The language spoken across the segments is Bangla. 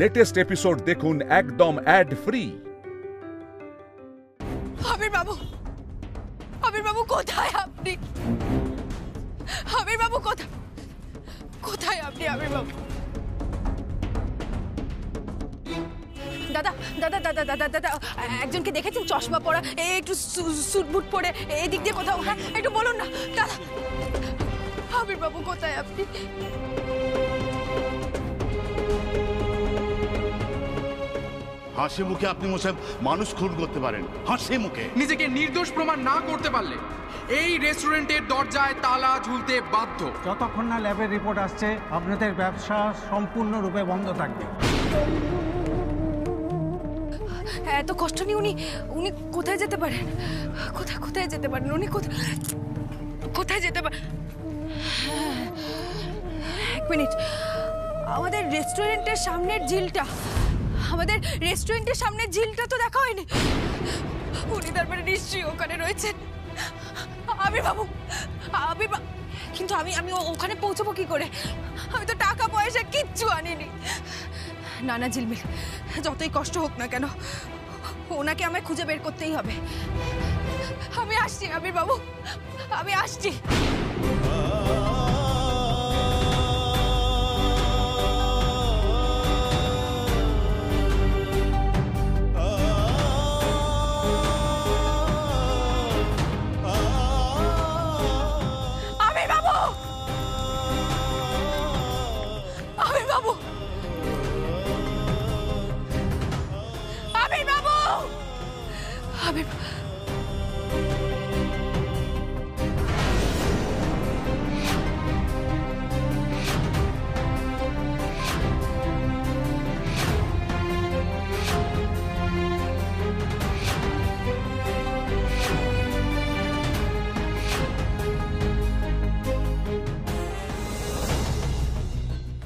লেটেস্ট এপিসোড দেখুন একদম অ্যাড ফ্রি। আবির বাবু কোথায় আপনি? আবির বাবু কোথায় আপনি? আবির বাবু, দাদা দাদা দাদা দাদা দাদা একজনকে দেখেছেন চশমা পরা, একটু স্যুট বুট পরে এদিক দিয়ে কোথাও? হ্যাঁ, একটু বলুন না দাদা। আবির বাবু কোথায় আপনি? হাসি মুখে আপনি মশাই মানুষ খুন করতে পারেন, হাসি মুখে। নিজেকে নির্দোষ প্রমাণ না করতে পারলে এই রেস্টুরেন্টের দরজায় তালা ঝুলতে বাধ্য। যতক্ষণ না ল্যাবের রিপোর্ট আসছে আপনাদের ব্যবসা সম্পূর্ণরূপে বন্ধ থাকবে। এত কষ্ট নিয়ে উনি কোথায় যেতে পারেন? কোথায় যেতে পারেন উনি? কোথায় যেতে পারেন? এক মিনিট, আমাদের রেস্টুরেন্টের সামনের ঝিলটা তো দেখা হয়নি। উনি তার মানে নিশ্চয়ই ওখানে রয়েছেন। আবির বাবু, কিন্তু আমি ওখানে পৌঁছবো কি করে? আমি তো টাকা পয়সা কিচ্ছু আনিনি। না ঝিলমিল, যতই কষ্ট হোক না কেন ওনাকে আমায় খুঁজে বের করতেই হবে। আমি আসছি আবির বাবু, আমি আসছি।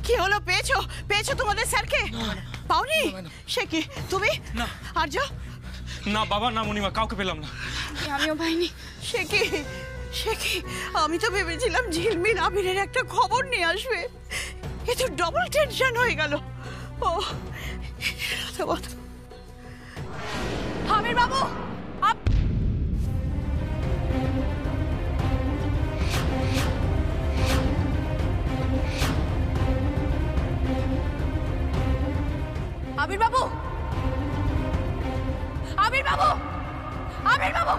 কি হলো? পেয়েছো তোমাদের স্যারকে? পাওনি? সে কি তুমি? না আর্য? না বাবা, না মণিমা, কাউকে পেলাম না। আমিও পাইনি। সে কি আমি তো ভেবেছিলাম ঝিলমিল আবিরের একটা খবর নিয়ে আসবে। এ তো ডবল টেনশন হয়ে গেল। ও আবির বাবু, আবির বাবু, আবির বাবু, আবির বাবু।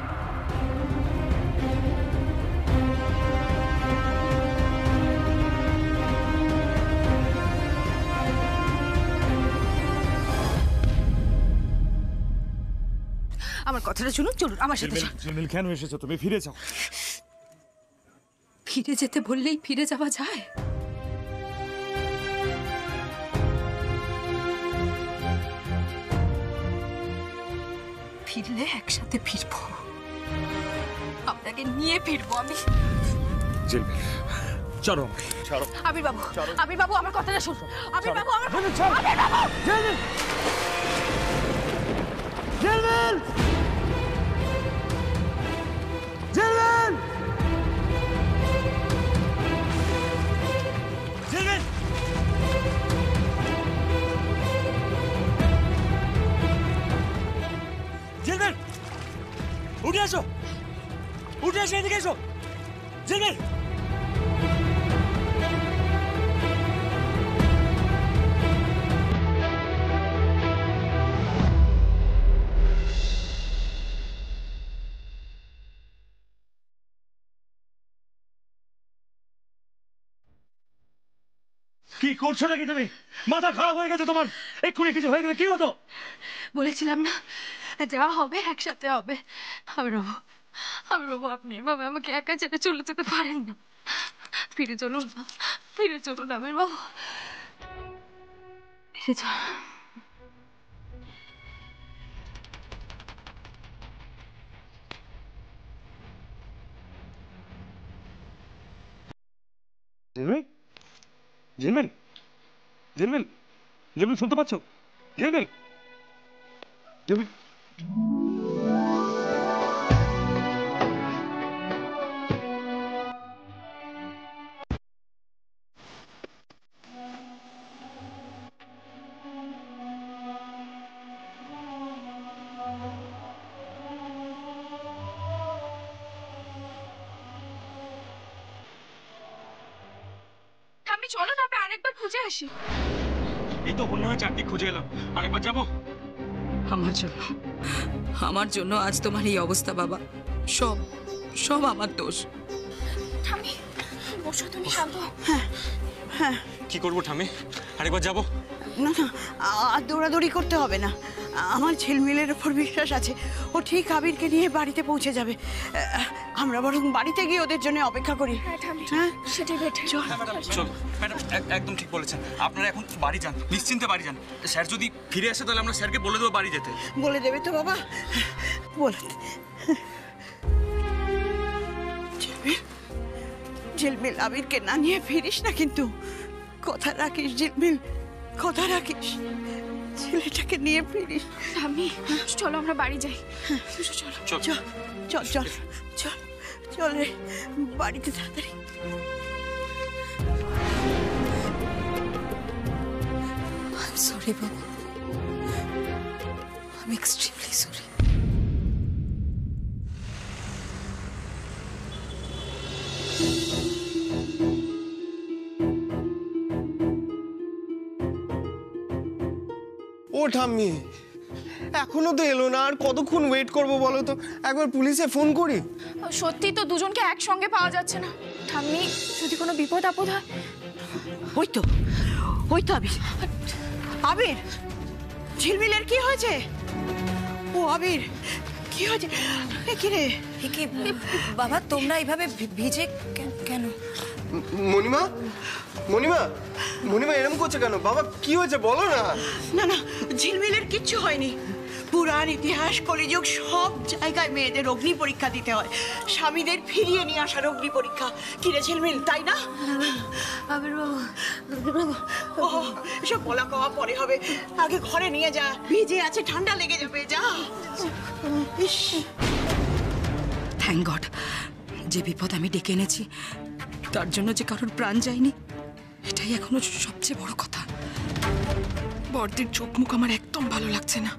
আমার কথাটা শুনুন, চলুন আমার সাথে। ঝিলমিল, কেন এসেছো তুমি? ফিরে যাও। ফিরে যেতে বললেই ফিরে যাওয়া যায়? ফিরলে একসাথে ফিরবো, আপনাকে নিয়ে ফিরবো আমি। ঝিলমিল, চলো। আবির বাবু আমার কথাটা শুনুন। আবির বাবু, আমার উঠে আসো, এদিকে এসো। ঝিলমিল, কি করছো নাকি তুমি? মাথা খারাপ হয়ে গেছে তোমার? এক্ষুনি কিছু হয়ে গেলে কি হতো? বলেছিলাম না যা হবে একসাথে হবে। আবির বাবু, আপনি এভাবে আমাকে একা ছেড়ে চলে যেতে পারেন না। ফিরে চলুন আবির বাবু, ফিরে চলুন। ঝিলমিল, শুনতে পাচ্ছ? ঝিলমিল। চলো না, আমি আরেকবার খুঁজে আসি। এই তো মনে হয় চারদিক খুঁজে এলাম, আরেকবার যাবো। আমার জন্য আজ তোমার এই অবস্থা বাবা। সব সব আমার দোষ। ঠাম্মি বসো, তুমি শান্ত হও। কি করবো ঠাম্মি, আরেকবার যাবো? না না, আর দৌড়াদৌড়ি করতে হবে না। আমার ঝিলমিলের ওপর বিশ্বাস আছে, ও ঠিক আবিরকে নিয়ে বাড়িতে পৌঁছে যাবে। আমরা বরং বাড়িতে গিয়ে ওদের জন্য অপেক্ষা করি। হ্যাঁ, সেটাই বেটার। চল ম্যাডাম, একদম ঠিক বলেছেন। আপনারা এখন বাড়ি যান, নিশ্চিন্তে বাড়ি যান। স্যার যদি ফিরে আসে তাহলে আমরা স্যারকে বলে দেবো বাড়ি যেতে। বলে দেবে তো বাবা, বলে। ঝিলমিল, আবিরকে না নিয়ে ফিরিস না কিন্তু। কথা রাখিস ঝিলমিল, কথা রাখিস। ছেলেটাকে নিয়ে ফিরিস। ঠাম্মি চলো আমরা বাড়ি যাই। চলো চল চল চল চল চল চল রে, বাড়িতে তাড়াতাড়ি। I'm sorry বাবা, I'm extremely sorry. ও ঠাম্মি, এখনো তো এলো না, আর কতক্ষণ ওয়েট করবো বলো তো? একবার পুলিশে ফোন করি। সত্যি তো দুজনকে একসঙ্গে পাওয়া যাচ্ছে না। ঠাম্মি যদি কোনো বিপদ আপদ হয়। ওই তো আবির, আবির, ঝিলমিলের কি হয়েছে? ও আবির, কি হয়েছে? কি রে? কি বাবা, তোমরা এইভাবে ভিজে কেন? মণিমা, মণিমা, মণিমা এরকম করছে কেন? বাবা কি হয়েছে বলো না। না না, ঝিলমিলের কিচ্ছু হয়নি। পুরাণ ইতিহাস কলিযুগ সব জায়গায় মেয়েদের অগ্নি পরীক্ষা দিতে হয়, স্বামীদের ফিরিয়ে নিয়ে আসার অগ্নি পরীক্ষা। কি রে ঝিলমিল, তাই না? ও, এসব বলা কওয়া পরে হবে, আগে ঘরে নিয়ে যা। ভিজে আছে, ঠান্ডা লেগে যাবে, যা। ইস, থ্যাংক গড, যে বিপদ আমি ডেকে এনেছি তার জন্য যে কারোর প্রাণ যায়নি, এটাই এখনো সবচেয়ে বড় কথা। বড়দের চোখ মুখ আমার একদম ভালো লাগছে না।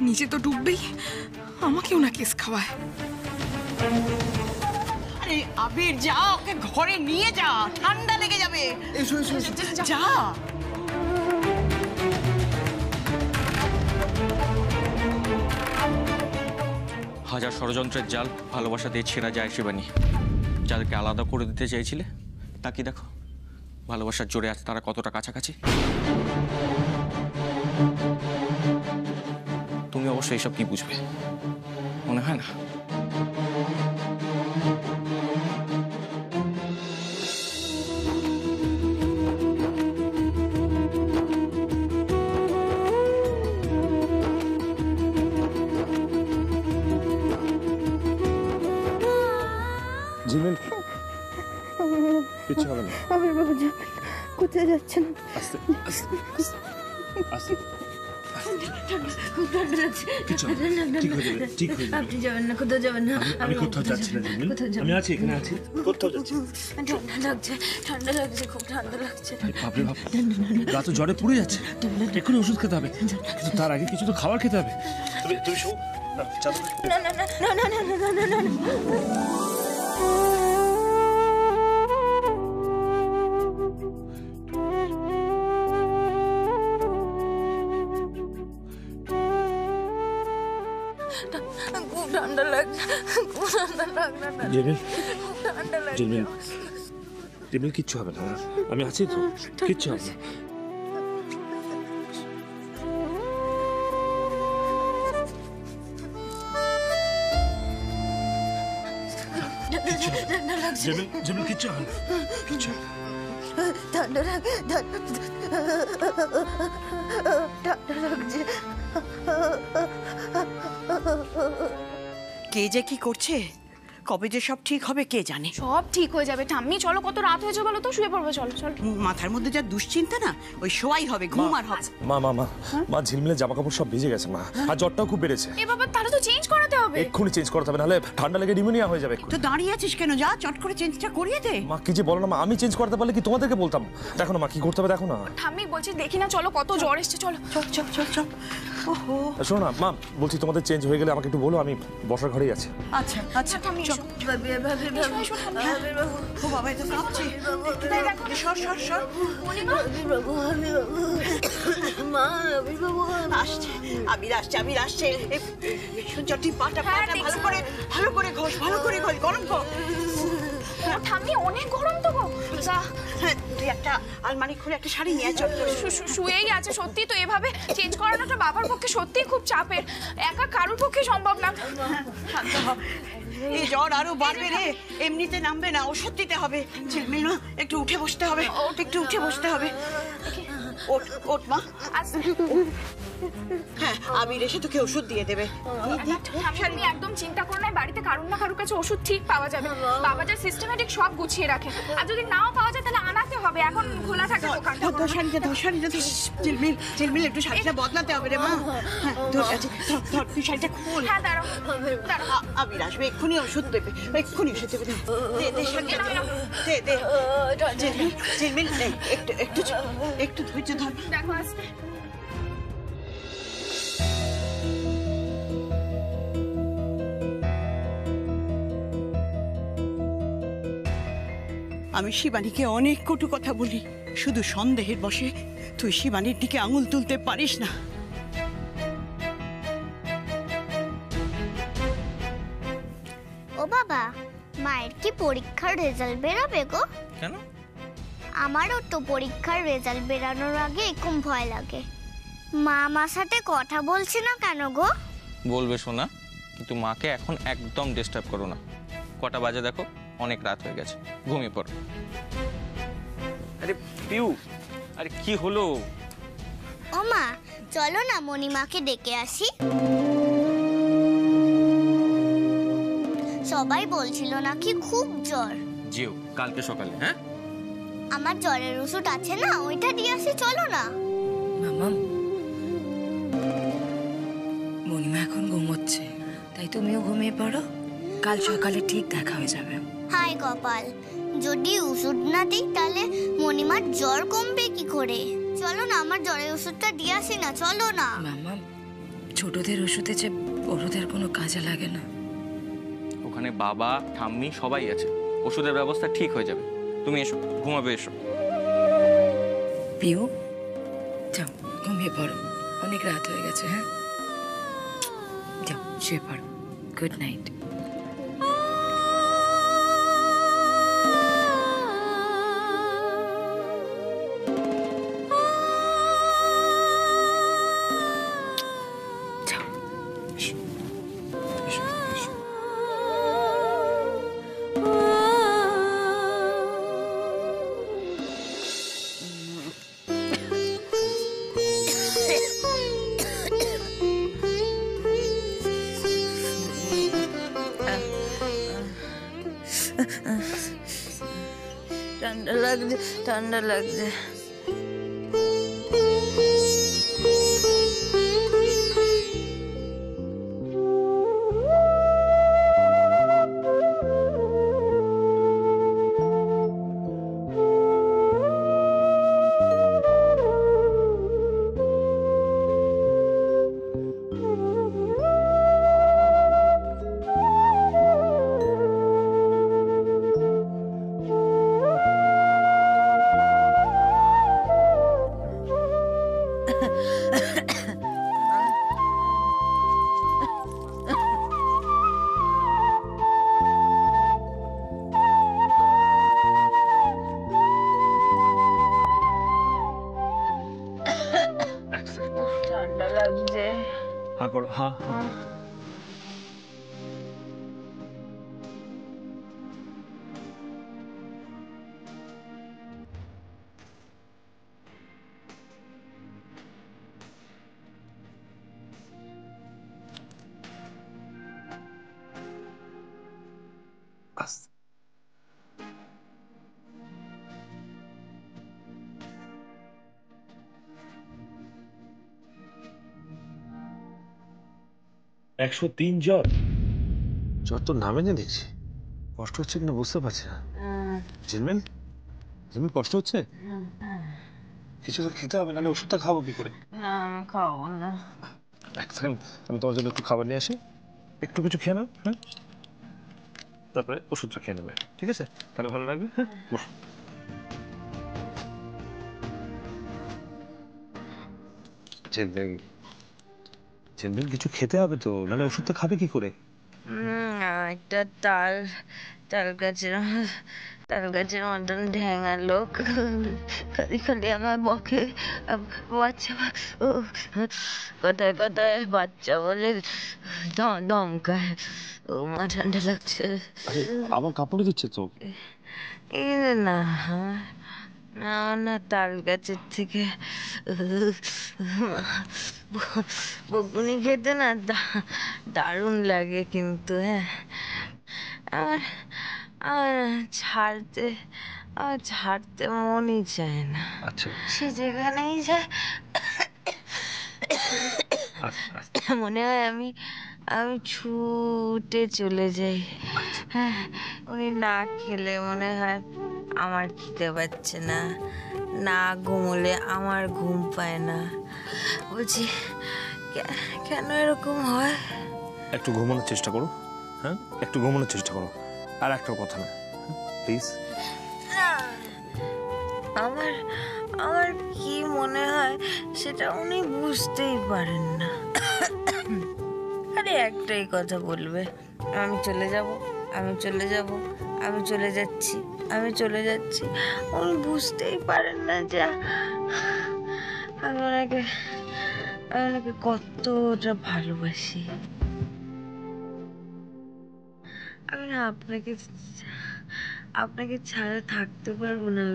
নিজে তো ডুববেই, আমাকেও না কেস খাওয়ায়। আরে আবির, যা, ওকে ঘরে নিয়ে যা, ঠান্ডা লেগে যাবে। এসো এসো এসো। যা। হাজার ষড়যন্ত্রের জাল ভালোবাসা দিয়ে ছেঁড়া যায় শিবানী। যাদেরকে আলাদা করে দিতে চেয়েছিলে, তাকিয়ে দেখো ভালোবাসার জোরে আছে তারা কতটা কাছাকাছি। তুমি অবশ্যই এসব কি বুঝবে, মনে হয় না? ঝিলমিল, কিচ্ছু হবে না। আবির বাবু যাবেন, কোথায় যাচ্ছেন? আস্তে আস্তে আস্তে। আপনি যাবেন না, কোথাও যাবেন না। আমি কোথাও যাচ্ছি না ঝিলমিল, আমি আছি, এখানে আছি, কোথাও যাচ্ছি। ঠান্ডা লাগছে, খুব ঠান্ডা লাগছে। বাপরে বাপ, গা তো জ্বরে পুড়ে যাচ্ছে, এক্ষুনি ওষুধ খেতে হবে, কিন্তু তার আগে কিছু তো খাবার খেতে হবে। তুমি শো, চাদর। না না না না না না না না না। খুব ঠান্ডা লাগছে, খুব ঠান্ডা লাগছে। ঝিলমিল, ঝিলমিল, ঝিলমিল, কিচ্ছু হবে না, আমি আছি তো, কিচ্ছু হবে না। ঝিলমিল, ঝিলমিল, কিচ্ছু হবে না, কিচ্ছু হবে না। ঠান্ডা লাগছে। কে যে কি করছে, কবে যে সব ঠিক হবে কে জানে। সব ঠিক হয়ে যাবে ঠাম্মি। চলো, কত রাত হয়েছে বলো তো, শুয়ে পড়বো। চলো চলো। মাথার মধ্যে যা দুশ্চিন্তা না, ওই শোয়াই হবে, ঘুম আর হবে। মা মা মা মা, ঝিলমিলের জামা কাপড় সব ভিজে গেছে মা, আর জ্বরটাও খুব বেড়েছে। এ বাবা, তাহলে তো চেঞ্জ করাতে হবে। এক্ষুনি চেঞ্জ করতে হবে, নাহলে ঠান্ডা লেগে নিউমোনিয়া হয়ে যাবে। তো দাঁড়িয়ে আছিস কেন, যা চট করে চেঞ্জটা করিয়ে দে। মা কি যে বলো না মা, আমি চেঞ্জ করতে পারলে কি তোমাদেরকে বলতাম? দেখো না মা, কি করতে হবে দেখো না। ঠাম্মি বলছি, দেখি না, চলো কত জ্বর এসছে। চলো চল চল চল চল। ওহো শোনো না মা, বলছি তোমাদের চেঞ্জ হয়ে গেলে আমাকে একটু বলো, আমি বসার ঘরেই আছি। আচ্ছা আচ্ছা ও বাবা এত কাঁপছে, সর সর সর। আসছে আবির আসছে, আবির আসছে। চটি পাটা পাটা ভালো করে ঘষ, ভালো করে ঘষ, গরম কর। ঠাম্মি অনেক গরম তো গো। হ্যাঁ তুই একটা আলমারি খুলে একটা শাড়ি নিয়ে চল। শুয়েই আছে সত্যি তো, এভাবে চেঞ্জ করানোটা বাবার পক্ষে সত্যিই খুব চাপের, একা কারোর পক্ষে সম্ভব না। এই জ্বর আরো বাড়বে রে, এমনিতে নামবে না, ওষুধ দিতে হবে। ঝিলমিল মা একটু উঠে বসতে হবে, একটু উঠে বসতে হবে। ওঠ ওঠ মা। হ্যাঁ আবির এসে তোকে ওষুধ দিয়ে দেবে। আমি একদম চিন্তা করো না, বাড়িতে কারুর না কারুর কাছে ওষুধ ঠিক পাওয়া যাবে। বাবা যা সিস্টেমেটিক সব গুছিয়ে রাখে, আর যদি নাও পাওয়া যায় তাহলে আনাতে হবে, এখন খোলা থাকে দোকানটা। ঝিলমিল ঝিলমিল একটু শাড়িটা বদলাতে হবে রে মা। হ্যাঁ ধর তুই শাড়িটা খোল। হ্যাঁ দাঁড়াও। আবির আসবে, এক্ষুনি ওষুধ দেবে, এক্ষুনি ওষুধ দেবে। দে দে শাড়িটা দে দে। ঝিলমিল একটু ধৈর্য ধর। দেখো আসবে। আমি শিবানীকে অনেক কটু কথা বলি, শুধু সন্দেহের বশে তুই শিবানীর দিকে আঙুল তুলতে পারিস না। ও বাবা, মায়ের কি পরীক্ষার রেজাল্ট বেরোবে গো? কেন? আমারও তো পরীক্ষার রেজাল্ট বেরানোর আগে এরকম ভয় লাগে। মা আমার সাথে কথা বলছে না কেন গো? বলবে শোনা, কিন্তু মাকে এখন একদম ডিস্টার্ব করো না। কটা বাজে দেখো, অনেক রাত হয়ে গেছে, ঘুমিয়ে পড়ো। আরে পিউ, আরে কি হলো? ও মা চলো না মণিমাকে ডেকে আসি। সবাই বলছিল নাকি খুব জ্বর। যেও কালকে সকালে। হ্যাঁ আমার জ্বরের ওষুধ আছে না, ওইটা দিয়ে আসি, চলো না। মামা, মণিমা এখন ঘুমোচ্ছে, তাই তুমিও ঘুমিয়ে পড়ো, কাল সকালে ঠিক দেখা হয়ে যাবে। হায় কপাল, যদি ওষুধ না দিই তাহলে মণিমার জ্বর কমবে কি করে? চলো না, আমার জ্বরের ওষুধটা দিয়ে আসি না, চলো না। মামা, ছোটদের ওষুধে যে বড়দের কোনো কাজে লাগে না। ওখানে বাবা ঠাম্মি সবাই আছে, ওষুধের ব্যবস্থা ঠিক হয়ে যাবে। তুমি এসো, ঘুমাবে, এসো। পিউ যাও ঘুমিয়ে পড়ো, অনেক রাত হয়ে গেছে। হ্যাঁ যাও শুয়ে পড়ো, গুড নাইট। ঠান্ডা লাগছে। ঠান্ডা লাগছে। হ্যাঁ করো, হ্যাঁ। আস্তে। $103 জ্বর। জ্বর তো নামেনি দেখছি, কষ্ট হচ্ছে কিনা বুঝতে পারছি না। ঝিলমিল, ঝিলমিল কষ্ট হচ্ছে? কিছু তো খেতে হবে, নাহলে ওষুধটা খাবো কি করে? খাবো না। এক সেকেন্ড, আমি তোমার জন্য একটু খাবার নিয়ে আসি, একটু কিছু খেয়ে নাও। হ্যাঁ, তারপরে ওষুধটা খেয়ে নেবে, ঠিক আছে? তাহলে ভালো লাগবে। হ্যাঁ, বসো। ঝিলমিল কিছু খেতে হবে তো, নাহলে ওষুধটা খাবে কি করে? একটা তাল গাছের মতন ঢ্যাঙা লোক খালি খালি আমার বকে, বাচ্চা কোথায় কোথায় বাচ্চা বলে দমকায়। ও মা, ঠান্ডা লাগছে। আমার কাপড়ে দিচ্ছে তো। না না, তাল গাছের থেকে বকুনি খেতে না দারুণ লাগে, কিন্তু হ্যাঁ আমার ছাড়তে মনই চায় না। আচ্ছা, সে যেখানেই যায় মনে হয় আমি ছুটে চলে যাই। হ্যাঁ, উনি না খেলে মনে হয় আমার খিদে পাচ্ছে না, না ঘুমোলে আমার ঘুম পায় না। বলছি কেন এরকম হয়? একটু ঘুমানোর চেষ্টা করো। হ্যাঁ, একটু ঘুমানোর চেষ্টা করো, আর একটা কথা না, প্লিজ। আমার কি মনে হয় সেটা উনি বুঝতেই পারেন না। আরে একটাই কথা বলবে, আমি চলে যাব, আমি চলে যাব, আমি চলে যাচ্ছি, আমি চলে যাচ্ছি। উনি বুঝতেই পারেন না যে আমি ওনাকে কতটা ভালোবাসি। আমি না আপনাকে ছাড়া থাকতে পারবো না।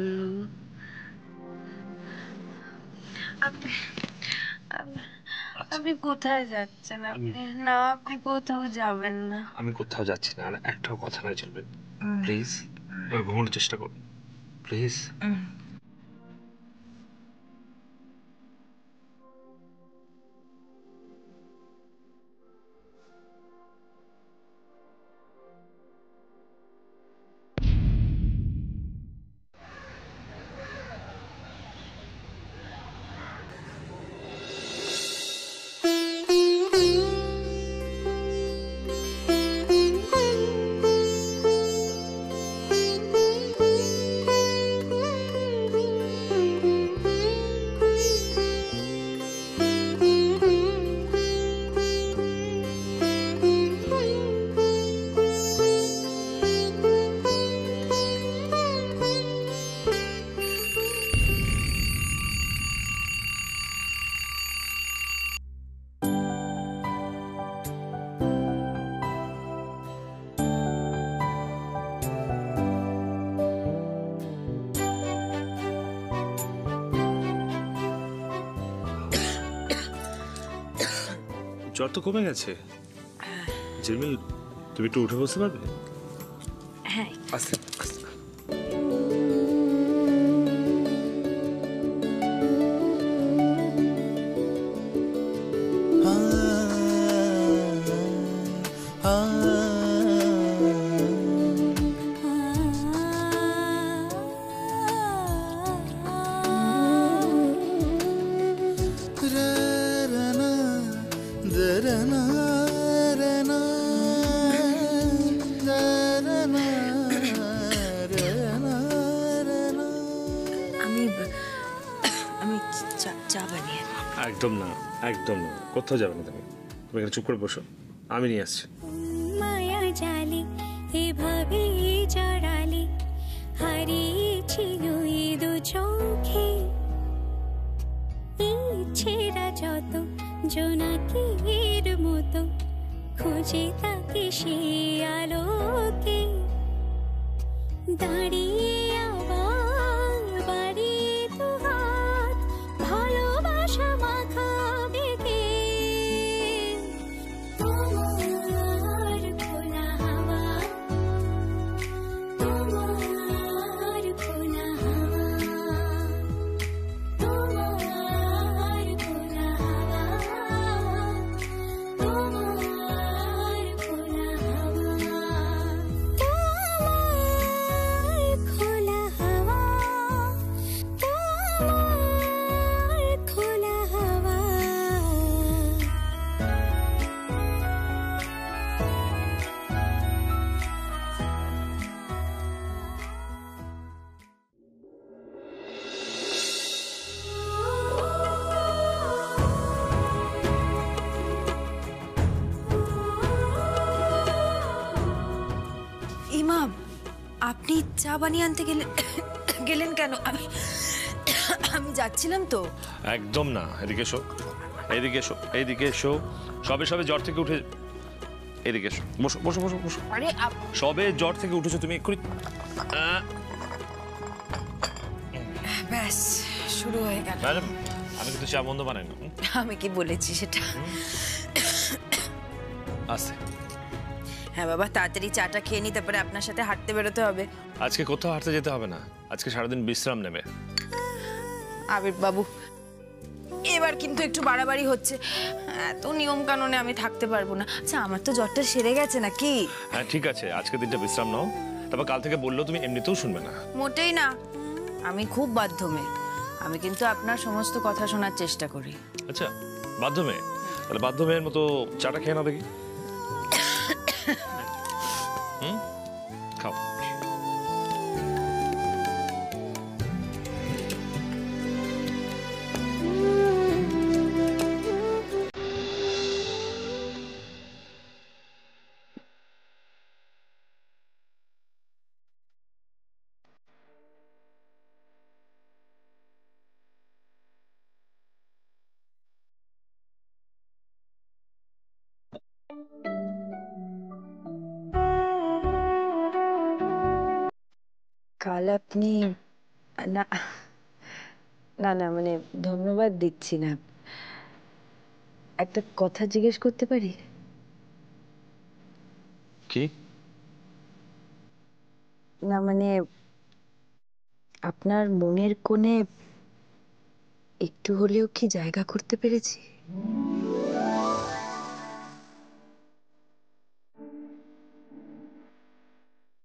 আপনি কোথায় যাচ্ছেন? আপনি কোথাও যাবেন না। আমি কোথাও যাচ্ছি না, আর একটাও কথা নয় চলবে। প্লিজ ঘুমানোর চেষ্টা করুন, প্লিজ। জ্বর তো কমে গেছে। ঝিলমিল, তুমি একটু উঠে বসতে পারবে? হ্যাঁ, আস্তে আস্তে। একদম না, একদম না, কোথাও যাবে না। তুমি এখানে চুপ করে বসো, আমি নিয়ে আসছি। মায়া জালে এভাবে জড়ালে হারিয়েছি ওই দু চোখে, ইচ্ছেরা যত জোনাকির মতো খুঁজে তাকে সে আলোকে, দাঁড়িয়ে আবার বাড়িয়ে দু হাত ভালোবাসা মাখা বেগে, তোমার খোলা হাওয়া, তোমার খোলা হাওয়া, তোমার খোলা হাওয়া, তোমার খোলা হাওয়া, তোমার খোলা চা বানিয়ে আনতে গেলেন কেন? আমি আমি যাচ্ছিলাম তো। একদম না, এদিকে এসো, এইদিকে এসো, এইদিকে এসো। সবে সবে জ্বর থেকে উঠে এদিকে এসো, বসো বসো বসো বসো। আরে সবে জ্বর থেকে উঠেছো তুমি, এক্ষুনি ব্যাস শুরু হয়ে গেল। ম্যাডাম, আমি কিন্তু চা বন্ধ বানাই না। আমি কি বলেছি সেটা? আস্তে। হ্যাঁ বাবা, তাড়াতাড়ি চাটা খেয়ে নি, তারপরে আপনার সাথে হাঁটতে বেরোতে হবে। আজকে কোথাও হাঁটতে যেতে হবে না, আজকে সারাদিন বিশ্রাম নেবে। আবির বাবু, এবার কিন্তু একটু বাড়াবাড়ি হচ্ছে। এত নিয়ম কানুনে আমি থাকতে পারবো না। আচ্ছা, আমার তো জ্বরটা সেরে গেছে নাকি? হ্যাঁ ঠিক আছে, আজকে দিনটা বিশ্রাম নাও, তারপর কাল থেকে বললেও তুমি এমনিতেও শুনবে না। মোটেই না, আমি খুব বাধ্য মেয়ে। আমি কিন্তু আপনার সমস্ত কথা শোনার চেষ্টা করি। আচ্ছা, বাধ্য মেয়ে? তাহলে বাধ্য মেয়ের মতো চাটা খেয়ে নাও দেখি। খাও। কাল আপনি না না না মানে ধন্যবাদ দিচ্ছি না, একটা কথা জিজ্ঞেস করতে পারি? কি? না মানে আপনার মনের কোণে একটু হলেও কি জায়গা করতে পেরেছি?